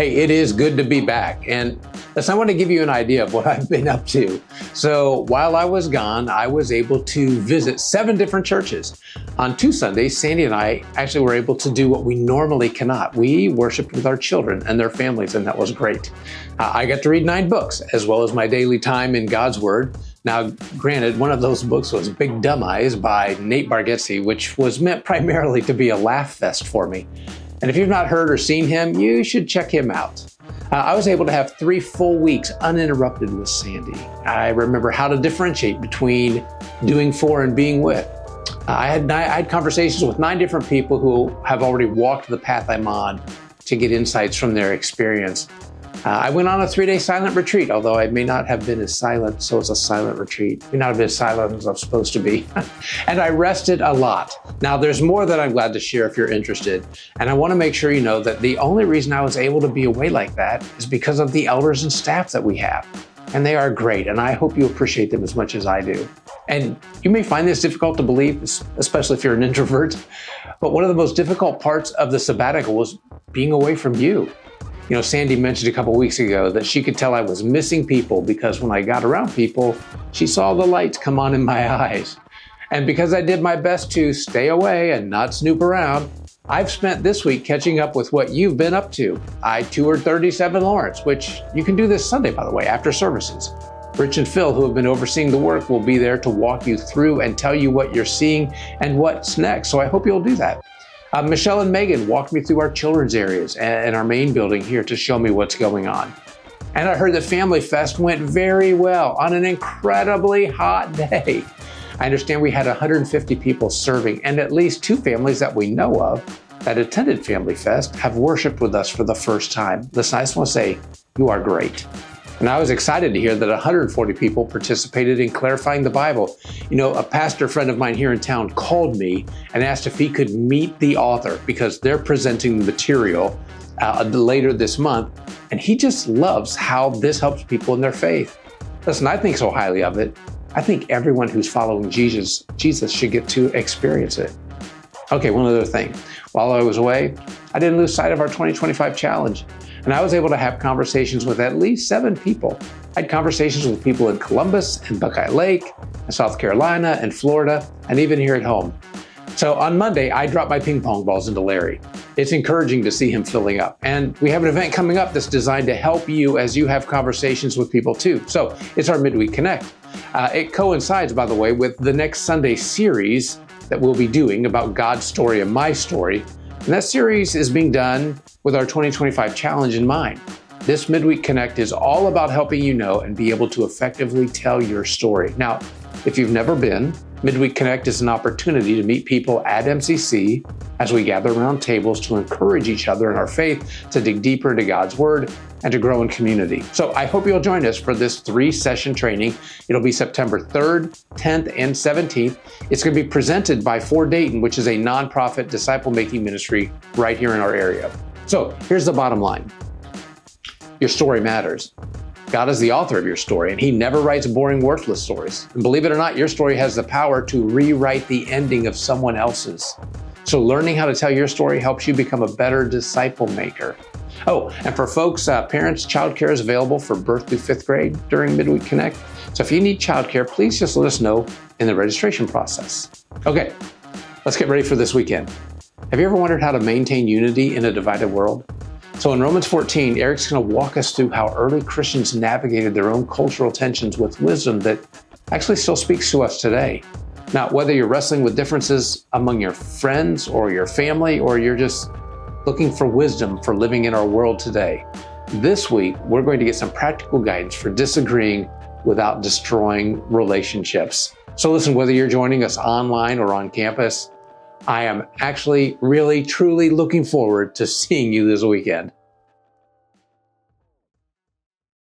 Hey, it is good to be back. And listen, I want to give you an idea of what I've been up to. So while I was gone, I was able to visit 7 different churches. On 2 Sundays, Sandy and I actually were able to do what we normally cannot. We worshiped with our children and their families, and that was great. I got to read 9 books, as well as my daily time in God's Word. Now, granted, one of those books was Big Dumb Eyes by Nate Bargatze, which was meant primarily to be a laugh fest for me. And if you've not heard or seen him, you should check him out. I was able to have 3 full weeks uninterrupted with Sandy. I remember how to differentiate between doing for and being with. I had conversations with 9 different people who have already walked the path I'm on to get insights from their experience. I went on a 3-day silent retreat, although I may not have been as silent, so it's a silent retreat. May not have been as silent as I'm supposed to be. And I rested a lot. Now, there's more that I'm glad to share if you're interested. And I want to make sure you know that the only reason I was able to be away like that is because of the elders and staff that we have. And they are great, and I hope you appreciate them as much as I do. And you may find this difficult to believe, especially if you're an introvert, but one of the most difficult parts of the sabbatical was being away from you. You know, Sandy mentioned a couple weeks ago that she could tell I was missing people because when I got around people, she saw the lights come on in my eyes. And because I did my best to stay away and not snoop around, I've spent this week catching up with what you've been up to. I toured 37 Lawrence, which you can do this Sunday, by the way, after services. Rich and Phil, who have been overseeing the work, will be there to walk you through and tell you what you're seeing and what's next. So I hope you'll do that. Michelle and Megan walked me through our children's areas and our main building here to show me what's going on. And I heard that Family Fest went very well on an incredibly hot day. I understand we had 150 people serving, and at least 2 families that we know of that attended Family Fest have worshiped with us for the first time. Listen, I just want to say, you are great. And I was excited to hear that 140 people participated in clarifying the Bible. You know, a pastor friend of mine here in town called me and asked if he could meet the author because they're presenting the material later this month. And he just loves how this helps people in their faith. Listen, I think so highly of it. I think everyone who's following Jesus should get to experience it. Okay, one other thing. While I was away, I didn't lose sight of our 2025 challenge. And I was able to have conversations with at least 7 people. I had conversations with people in Columbus and Buckeye Lake, and South Carolina and Florida, and even here at home. So on Monday, I dropped my ping pong balls into Larry. It's encouraging to see him filling up. And we have an event coming up that's designed to help you as you have conversations with people too. So it's our Midweek Connect. It coincides, by the way, with the next Sunday series that we'll be doing about God's story and my story. And that series is being done with our 2025 challenge in mind. This Midweek Connect is all about helping you know and be able to effectively tell your story. Now, if you've never been, Midweek Connect is an opportunity to meet people at MCC as we gather around tables to encourage each other in our faith, to dig deeper into God's Word, and to grow in community. So I hope you'll join us for this 3-session training. It'll be September 3rd, 10th, and 17th. It's going to be presented by For Dayton, which is a nonprofit disciple-making ministry right here in our area. So here's the bottom line. Your story matters. God is the author of your story, and He never writes boring, worthless stories. And believe it or not, your story has the power to rewrite the ending of someone else's. So learning how to tell your story helps you become a better disciple maker. Oh, and for folks, parents, childcare is available for birth through 5th grade during Midweek Connect. So if you need childcare, please just let us know in the registration process. Okay, let's get ready for this weekend. Have you ever wondered how to maintain unity in a divided world? So in Romans 14, Eric's going to walk us through how early Christians navigated their own cultural tensions with wisdom that actually still speaks to us today. Now, whether you're wrestling with differences among your friends or your family, or you're just looking for wisdom for living in our world today, this week, we're going to get some practical guidance for disagreeing without destroying relationships. So listen, whether you're joining us online or on campus, I am actually really, truly looking forward to seeing you this weekend.